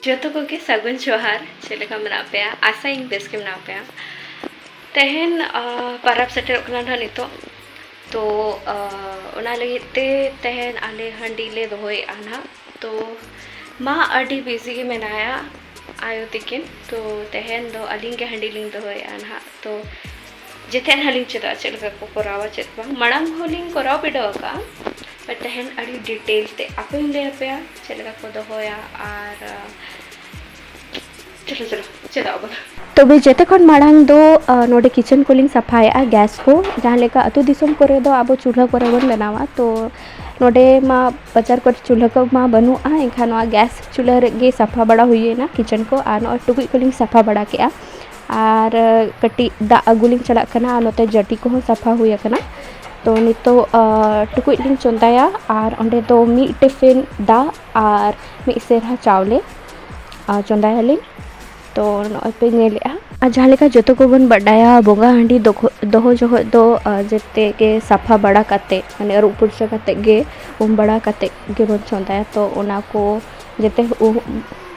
जोतो को के सगुन जोहार चलेका मना पे आशा इन बेस के मना पे तेहन परब सेटर कना नितो तो ओना लगिते तेहन आले हंडी ले दोय आना तो मा अडी बिजी के मेनाया आयो तिकिन तो तेहन दो अलिंग के हंडी लिंग दोय आना तो जितेन हलिंग चेदा चलका को कोरावा चेत बा मड़ांग होलिंग कोराव बिडो का पर तेहन अड़ी डिटेल ते आपे ले पे चलका को दोया और चलो चलो चेदा बा तबे जेते खन माड़ांग दो नोडे किचन कोलिंग सफाया गैस को जहाँ लेका अतु दिसम करे दो आबो चूल्हा करे बन बनावा तो नोडे मा बजार कर चूल्हा को मा बनु आ एखान गैस चूल्हा गे सफा बड़ा हुई ना किचन को आ नो टुकुई कोलिंग सफा बड़ा के और कटी दा अगुलिंग चला कना नोते जटी को सफा हुई कना तो नितो टुकुई लिंग चंदाया और अंडे दो मी टिफिन दा और मी सेरहा चावले चंदाया लिंग तो नोपे नेलेआ जहाँ लेका जतो को बन बडाया बोंगा हांडी दोहो जो दो जेते के सफा बड़ा काते माने अरुप पुरसा काते गे उम बड़ा काते गे बन चंदाया तो ओना को जेते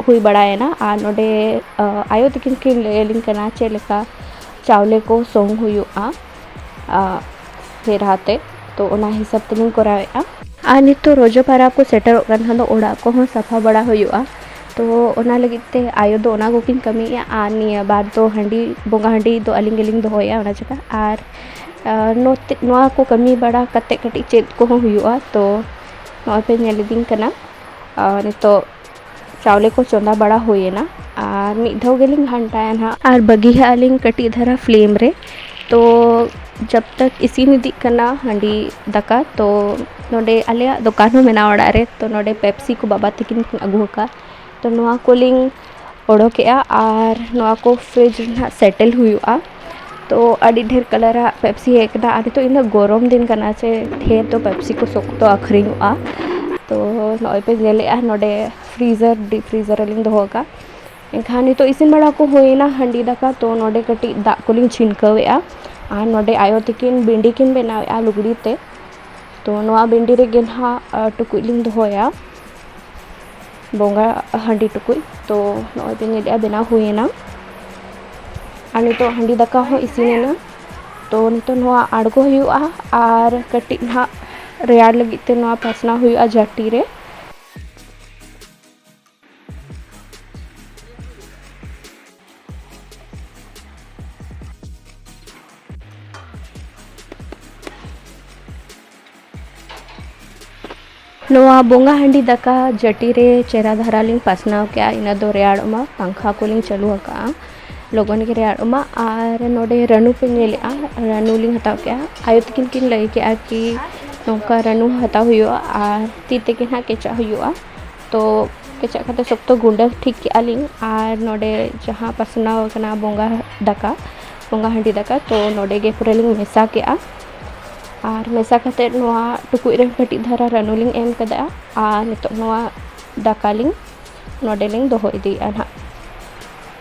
हुई बड़ाए ना आ नोडे आयो तकिन के लेलिंग कना चे लेका चावले को सोंग हुयुआ फेराते तो ओना हिसाब तलिंग करावेआ आ नितो रोजो पारा को सेटर कन हलो ओड़ा को हो सफा बड़ा हुयुआ तो ओना लगिते आयो दो ओना कोकिन कमिया आ निया बार दो हंडी बोंगा हंडी दो अलिंग अलिंग दो होया ओना जका आर नोआ को कमी बड़ा कते कटी चेद को हुयुआ तो नोआ पे नेलिदिंग कना नितो चावले को चंदा बड़ा हुए ना और मिद धाव गेलिंग घंटाया ना और बगिहा अलिंग कटी धरा फ्लेम रे तो जब तक इसी निदी कना हंडी दका तो नोडे आले दुकान मेना ओड़ा रे तो नोडे पेप्सी को बाबा तकिन अगू का तो नोआ कोलिंग ओडोकेआ और नोआ को फ्रिज ना सेटल हुआ तो अड़ी ढेर कलर पेप्सी हेकना अभी तो इन गरम दिन कना से ढेर तो पेप्सी को सोकतो आखरिंगआ तो नोय पे गेलेआ नोडे फ्रीजर डी फ्रीजर लिंग दोहोका एखान तो इसिन बड़ा को होइना हंडी दका तो नोडे कटी दा कोलिंग छिनकावेआ आ नोडे आयो तिकिन बिंडी किन बनावेआ लुगड़ी ते तो नोआ बिंडी रे गेनहा टुकुई लिंग दोहोया बोंगा हंडी टुकुई तो नोय पे नेलिया बना हुएना आ नितो हंडी दका हो इसिनेना तो नितो नोआ आड़गो हुआ और कटी ना रेयार लगिते नोआ पासना हुआ जाटी रे नोआ बोंगा हंडी दका जटी रे चेरा धरा लिंग पासनाव क्या इना दो रेयाड़मा पंखा को लिंग चालू हका लोगन के रेयाड़मा और नोडे रनु पे नेलेआ रनु लिंग हताव क्या आयो तकिन किन लई के कि नोका रनु हताव हुआ और ती तकिन हा केचा हुआ तो केचा खाते सब तो गुंडा ठीक के आलिंग और नोडे जहाँ पासनाव कना बोंगा हंडी दका तो नोडे गे पूरा लिंग मेसा के और मेसा खाते नोआ टुकुई रे कटी धरा रनुलिंग एम कदा आ नितो नोआ दाकालिंग नोडेलिंग दोहो इदिया ना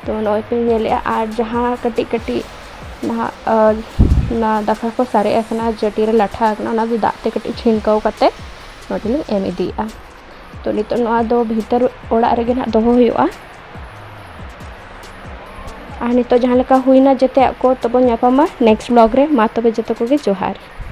तो नोय पे नेलेआ और जहाँ कटी कटी ना दाका को सारे एखना जटी रे लाठा आकना ना दो दाते कटी छिनकाव कते नोडेलिंग एम इदिया तो नितो नोआ दो भीतर ओड़ा रेगे ना दोहो हुआ और नितो जहाँ लेका हुईना जते को तबो न्यापामा नेक्स्ट ब्लॉग रे मा तबे जतो को गे जोहार।